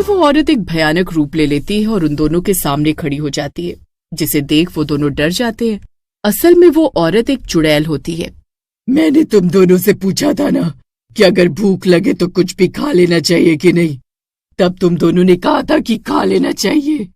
वो औरत एक भयानक रूप ले लेती है और उन दोनों के सामने खड़ी हो जाती है, जिसे देख वो दोनों डर जाते हैं। असल में वो औरत एक चुड़ैल होती है। मैंने तुम दोनों से पूछा था ना कि अगर भूख लगे तो कुछ भी खा लेना चाहिए कि नहीं, तब तुम दोनों ने कहा था कि खा लेना चाहिए।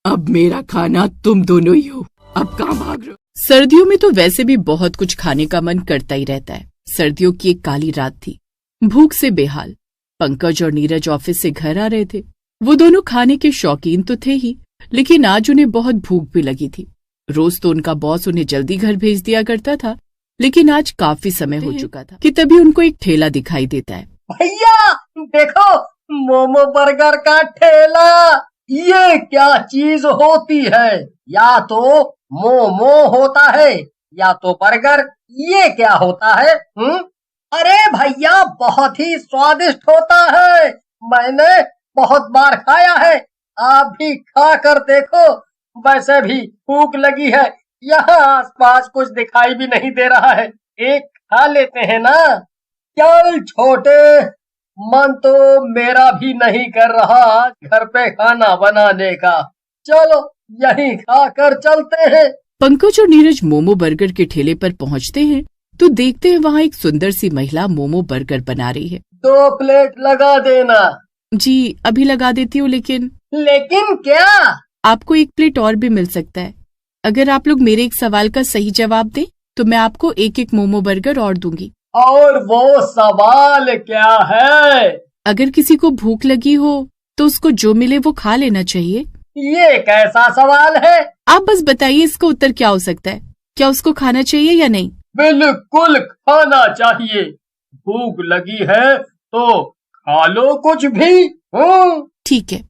अब मेरा खाना तुम दोनों ही हो, अब कहाँ भाग रहे हो? सर्दियों में तो वैसे भी बहुत कुछ खाने का मन करता ही रहता है। सर्दियों की एक काली रात थी। भूख से बेहाल पंकज और नीरज ऑफिस से घर आ रहे थे। वो दोनों खाने के शौकीन तो थे ही, लेकिन आज उन्हें बहुत भूख भी लगी थी। रोज तो उनका बॉस उन्हें जल्दी घर भेज दिया करता था, लेकिन आज काफी समय हो चुका था कि तभी उनको एक ठेला दिखाई देता है। भैया देखो, मोमो बर्गर का ठेला। ये क्या चीज होती है? या तो मोमो होता है या तो बर्गर। ये क्या होता है? अरे भैया, बहुत ही स्वादिष्ट होता है। मैंने बहुत बार खाया है, आप भी खा कर देखो। वैसे भी भूख लगी है, यहाँ आसपास कुछ दिखाई भी नहीं दे रहा है, एक खा लेते हैं ना। चल छोटे, मन तो मेरा भी नहीं कर रहा घर पे खाना बनाने का। चलो यहीं खा कर चलते हैं। पंकज और नीरज मोमो बर्गर के ठेले पर पहुँचते हैं तो देखते हैं वहाँ एक सुंदर सी महिला मोमो बर्गर बना रही है। 2 प्लेट लगा देना। जी अभी लगा देती हूँ, लेकिन क्या? आपको 1 प्लेट और भी मिल सकता है। अगर आप लोग मेरे एक सवाल का सही जवाब दें तो मैं आपको 1-1 मोमो बर्गर और दूंगी। और वो सवाल क्या है? अगर किसी को भूख लगी हो तो उसको जो मिले वो खा लेना चाहिए। ये कैसा सवाल है? आप बस बताइए इसका उत्तर क्या हो सकता है। क्या उसको खाना चाहिए या नहीं? बिल्कुल खाना चाहिए। भूख लगी है तो खा लो कुछ भी। ठीक है,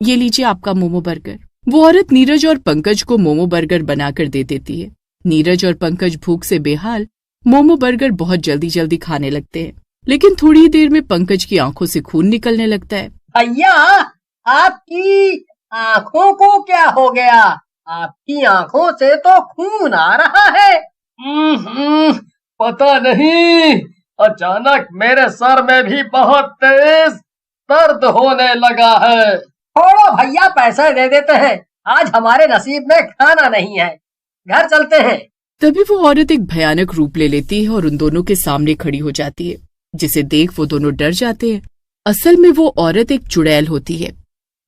ये लीजिए आपका मोमो बर्गर। वो औरत नीरज और पंकज को मोमो बर्गर बनाकर दे देती है। नीरज और पंकज भूख से बेहाल मोमो बर्गर बहुत जल्दी जल्दी खाने लगते हैं, लेकिन थोड़ी ही देर में पंकज की आंखों से खून निकलने लगता है। भैया, आपकी आंखों को क्या हो गया? आपकी आंखों से तो खून आ रहा है। पता नहीं, अचानक मेरे सर में भी बहुत तेज दर्द होने लगा है। छोड़ो भैया, पैसे दे देते हैं, आज हमारे नसीब में खाना नहीं है, घर चलते हैं। तभी वो औरत एक भयानक रूप ले लेती है और उन दोनों के सामने खड़ी हो जाती है, जिसे देख वो दोनों डर जाते हैं। असल में वो औरत एक चुड़ैल होती है।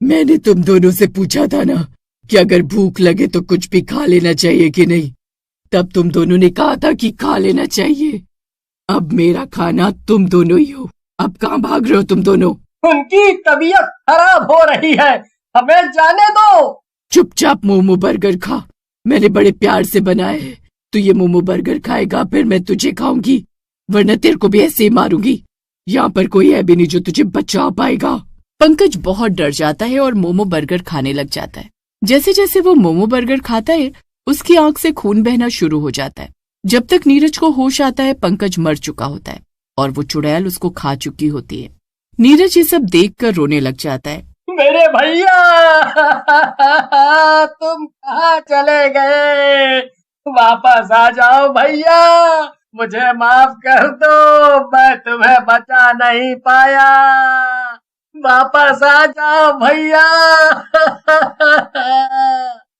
मैंने तुम दोनों से पूछा था ना कि अगर भूख लगे तो कुछ भी खा लेना चाहिए कि नहीं, तब तुम दोनों ने कहा था कि खा लेना चाहिए। अब मेरा खाना तुम दोनों ही हो, अब कहाँ भाग रहे हो तुम दोनों? उनकी तबीयत खराब हो रही है, हमें जाने दो। चुपचाप मोमो बर्गर खा, मैंने बड़े प्यार से बनाए हैं। तू ये मोमो बर्गर खाएगा, फिर मैं तुझे खाऊंगी, वरना तेरे को भी ऐसे ही मारूंगी। यहाँ पर कोई है भी नहीं जो तुझे बचा पाएगा। पंकज बहुत डर जाता है और मोमो बर्गर खाने लग जाता है। जैसे जैसे वो मोमो बर्गर खाता है उसकी आंख से खून बहना शुरू हो जाता है। जब तक नीरज को होश आता है पंकज मर चुका होता है और वो चुड़ैल उसको खा चुकी होती है। नीरज ये सब देखकर रोने लग जाता है। मेरे भैया, तुम कहाँ चले गए? वापस आ जाओ भैया, मुझे माफ कर दो, मैं तुम्हें बचा नहीं पाया। वापस आ जाओ भैया।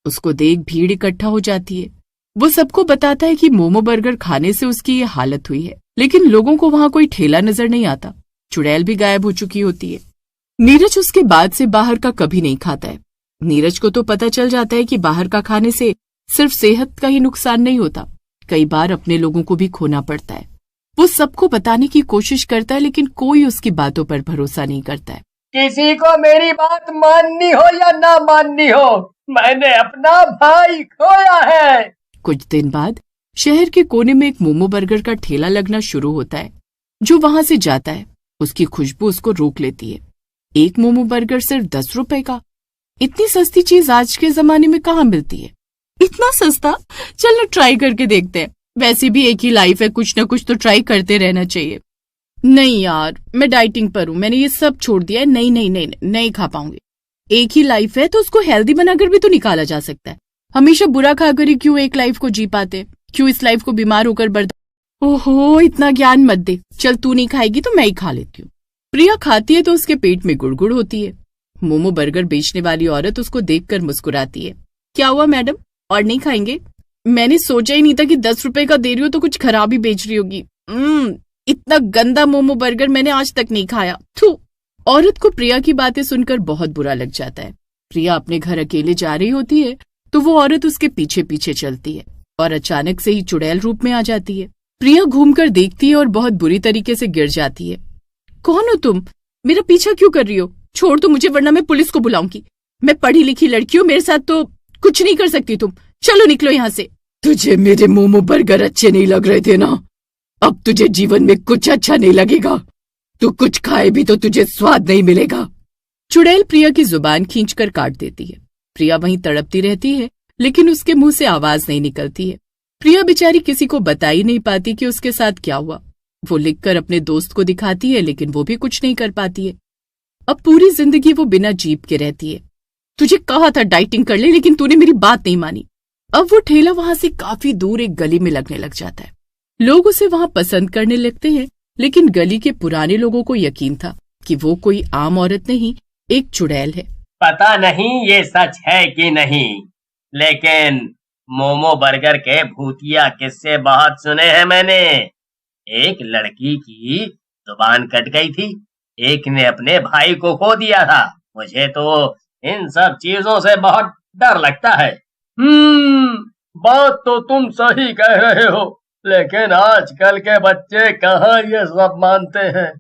उसको देख भीड़ इकट्ठा हो जाती है। वो सबको बताता है कि मोमो बर्गर खाने से उसकी ये हालत हुई है, लेकिन लोगों को वहाँ कोई ठेला नजर नहीं आता। चुड़ैल भी गायब हो चुकी होती है। नीरज उसके बाद से बाहर का कभी नहीं खाता है। नीरज को तो पता चल जाता है कि बाहर का खाने से सिर्फ सेहत का ही नुकसान नहीं होता, कई बार अपने लोगों को भी खोना पड़ता है। वो सबको बताने की कोशिश करता है, लेकिन कोई उसकी बातों पर भरोसा नहीं करता है। किसी को मेरी बात माननी हो या ना माननी हो, मैंने अपना भाई खोया है। कुछ दिन बाद शहर के कोने में एक मोमो बर्गर का ठेला लगना शुरू होता है। जो वहां से जाता है उसकी खुशबू उसको रोक लेती है। एक मोमो बर्गर सिर्फ 10 रुपए का। इतनी सस्ती चीज आज के जमाने में कहाँ मिलती है? इतना सस्ता, चलो ट्राई करके देखते हैं। वैसे भी एक ही लाइफ है, कुछ ना कुछ तो ट्राई करते रहना चाहिए। नहीं यार, मैं डाइटिंग पर हूँ, मैंने ये सब छोड़ दिया है। नहीं खा पाऊंगी। एक ही लाइफ है तो उसको हेल्दी बनाकर भी तो निकाला जा सकता है। हमेशा बुरा खाकर ही क्यों एक लाइफ को जी पाते? क्यों इस लाइफ को बीमार होकर ओहो, इतना ज्ञान मत दे। चल तू नहीं खाएगी तो मैं ही खा लेती हूँ। प्रिया खाती है तो उसके पेट में गुड़गुड़ होती है। मोमो बर्गर बेचने वाली औरत उसको देखकर मुस्कुराती है। क्या हुआ मैडम, और नहीं खाएंगे? मैंने सोचा ही नहीं था कि 10 रुपए का दे रही हो तो कुछ खराब ही बेच रही होगी। इतना गंदा मोमो बर्गर मैंने आज तक नहीं खाया। थू। औरत को प्रिया की बातें सुनकर बहुत बुरा लग जाता है। प्रिया अपने घर अकेले जा रही होती है तो वो औरत उसके पीछे पीछे चलती है और अचानक से ही चुड़ैल रूप में आ जाती है। प्रिया घूमकर देखती है और बहुत बुरी तरीके से गिर जाती है। कौन हो तुम? मेरा पीछा क्यों कर रही हो? छोड़ दो मुझे वरना मैं पुलिस को बुलाऊंगी। मैं पढ़ी लिखी लड़की हूँ, मेरे साथ तो कुछ नहीं कर सकती तुम। चलो निकलो यहाँ से। तुझे मेरे मोमो बर्गर अच्छे नहीं लग रहे थे ना? अब तुझे जीवन में कुछ अच्छा नहीं लगेगा। तू कुछ खाए भी तो तुझे स्वाद नहीं मिलेगा। चुड़ैल प्रिया की जुबान खींचकर काट देती है। प्रिया वहीं तड़पती रहती है लेकिन उसके मुंह से आवाज नहीं निकलती है। प्रिया बेचारी किसी को बता ही नहीं पाती कि उसके साथ क्या हुआ। वो लिखकर अपने दोस्त को दिखाती है लेकिन वो भी कुछ नहीं कर पाती है। अब पूरी जिंदगी वो बिना जीप के रहती है। तुझे कहा था डाइटिंग कर ले लेकिन तूने मेरी बात नहीं मानी। अब वो ठेला वहां से काफी दूर एक गली में लगने लग जाता है। लोग उसे वहां पसंद करने लगते हैं लेकिन गली के पुराने लोगों को यकीन था कि वो कोई आम औरत नहीं, एक चुड़ैल है। पता नहीं ये सच है कि नहीं, लेकिन मोमो बर्गर के भूतिया किस्से बहुत सुने हैं मैंने। एक लड़की की जुबान कट गई थी, एक ने अपने भाई को खो दिया था। मुझे तो इन सब चीजों से बहुत डर लगता है। बात तो तुम सही कह रहे हो, लेकिन आजकल के बच्चे कहाँ ये सब मानते हैं।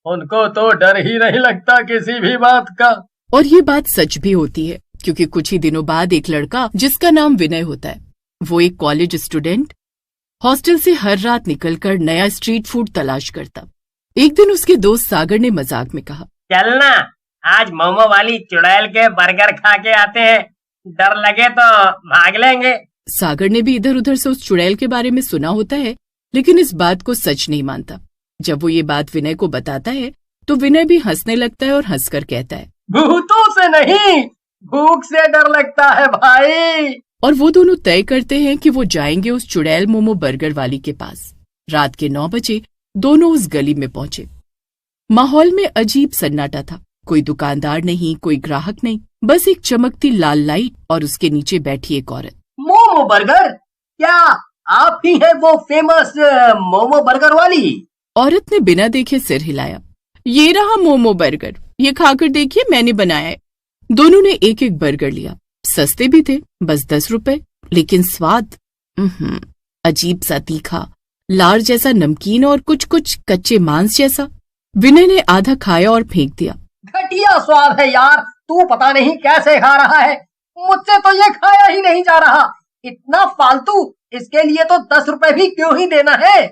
उनको तो डर ही नहीं लगता किसी भी बात का। और ये बात सच भी होती है क्योंकि कुछ ही दिनों बाद एक लड़का जिसका नाम विनय होता है, वो एक कॉलेज स्टूडेंट हॉस्टल से हर रात निकलकर नया स्ट्रीट फूड तलाश करता। एक दिन उसके दोस्त सागर ने मजाक में कहा, चलना आज मोमो वाली चुड़ैल के बर्गर खा के आते हैं, डर लगे तो भाग लेंगे। सागर ने भी इधर उधर से उस चुड़ैल के बारे में सुना होता है लेकिन इस बात को सच नहीं मानता। जब वो ये बात विनय को बताता है तो विनय भी हंसने लगता है और हंसकर कहता है, भूतों से नहीं, भूख से डर लगता है भाई। और वो दोनों तय करते हैं कि वो जाएंगे उस चुड़ैल मोमो बर्गर वाली के पास। रात के 9 बजे दोनों उस गली में पहुंचे। माहौल में अजीब सन्नाटा था। कोई दुकानदार नहीं, कोई ग्राहक नहीं, बस एक चमकती लाल लाइट और उसके नीचे बैठी एक औरत। मोमो बर्गर? क्या आप ही है वो फेमस मोमो बर्गर वाली? औरत ने बिना देखे सिर हिलाया। ये रहा मोमो बर्गर, ये खाकर देखिए, मैंने बनाया है। दोनों ने एक एक बर्गर लिया। सस्ते भी थे, बस 10 रुपए, लेकिन स्वाद अजीब सा तीखा, लार जैसा नमकीन और कुछ कुछ कच्चे मांस जैसा। विनय ने आधा खाया और फेंक दिया। घटिया स्वाद है यार, तू पता नहीं कैसे खा रहा है। मुझसे तो ये खाया ही नहीं जा रहा। इतना फालतू, इसके लिए तो 10 रुपए भी क्यों ही देना है।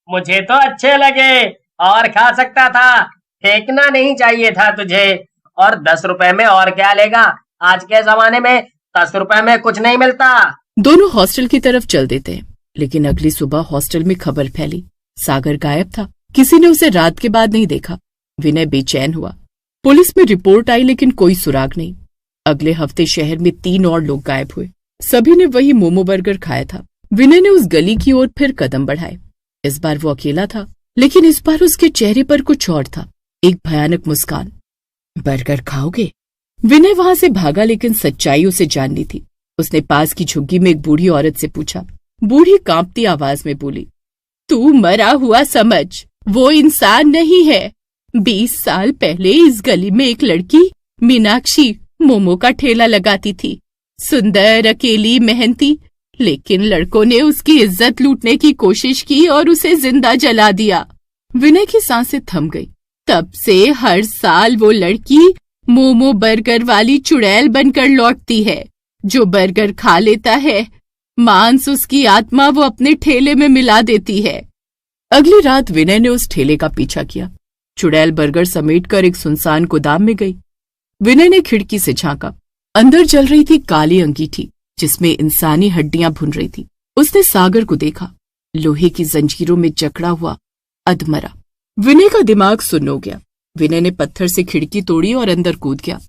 मुझे तो अच्छे लगे और खा सकता था, फेंकना नहीं चाहिए था तुझे। और 10 रुपए में और क्या लेगा? आज के जमाने में 10 रुपए में कुछ नहीं मिलता। दोनों हॉस्टल की तरफ चल देते हैं लेकिन अगली सुबह हॉस्टल में खबर फैली, सागर गायब था। किसी ने उसे रात के बाद नहीं देखा। विनय बेचैन हुआ। पुलिस में रिपोर्ट आई लेकिन कोई सुराग नहीं। अगले हफ्ते शहर में 3 और लोग गायब हुए। सभी ने वही मोमो बर्गर खाया था। विनय ने उस गली की ओर फिर कदम बढ़ाए। इस बार वो अकेला था लेकिन इस बार उसके चेहरे पर कुछ और था, एक भयानक मुस्कान। बर्गर खाओगे? विनय वहां से भागा लेकिन सच्चाई उसे जाननी थी। उसने पास की झुग्गी में एक बूढ़ी औरत से पूछा। बूढ़ी कांपती आवाज में बोली, तू मरा हुआ समझ, वो इंसान नहीं है। 20 साल पहले इस गली में एक लड़की मीनाक्षी मोमो का ठेला लगाती थी। सुंदर, अकेली, मेहनती, लेकिन लड़कों ने उसकी इज्जत लूटने की कोशिश की और उसे जिंदा जला दिया। विनय की सांसें थम गई। तब से हर साल वो लड़की मोमो बर्गर वाली चुड़ैल बनकर लौटती है। जो बर्गर खा लेता है, मांस उसकी आत्मा वो अपने ठेले में मिला देती है। अगली रात विनय ने उस ठेले का पीछा किया। चुड़ैल बर्गर समेटकर एक सुनसान गोदाम में गई। विनय ने खिड़की से झांका। अंदर जल रही थी काली अंगीठी जिसमें इंसानी हड्डियां भुन रही थी। उसने सागर को देखा, लोहे की जंजीरों में जकड़ा हुआ, अधमरा। विनय का दिमाग सुन्न हो गया। विनय ने पत्थर से खिड़की तोड़ी और अंदर कूद गया।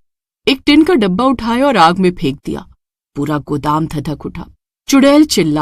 एक टिन का डब्बा उठाया और आग में फेंक दिया। पूरा गोदाम धधक उठा। चुड़ैल चिल्ला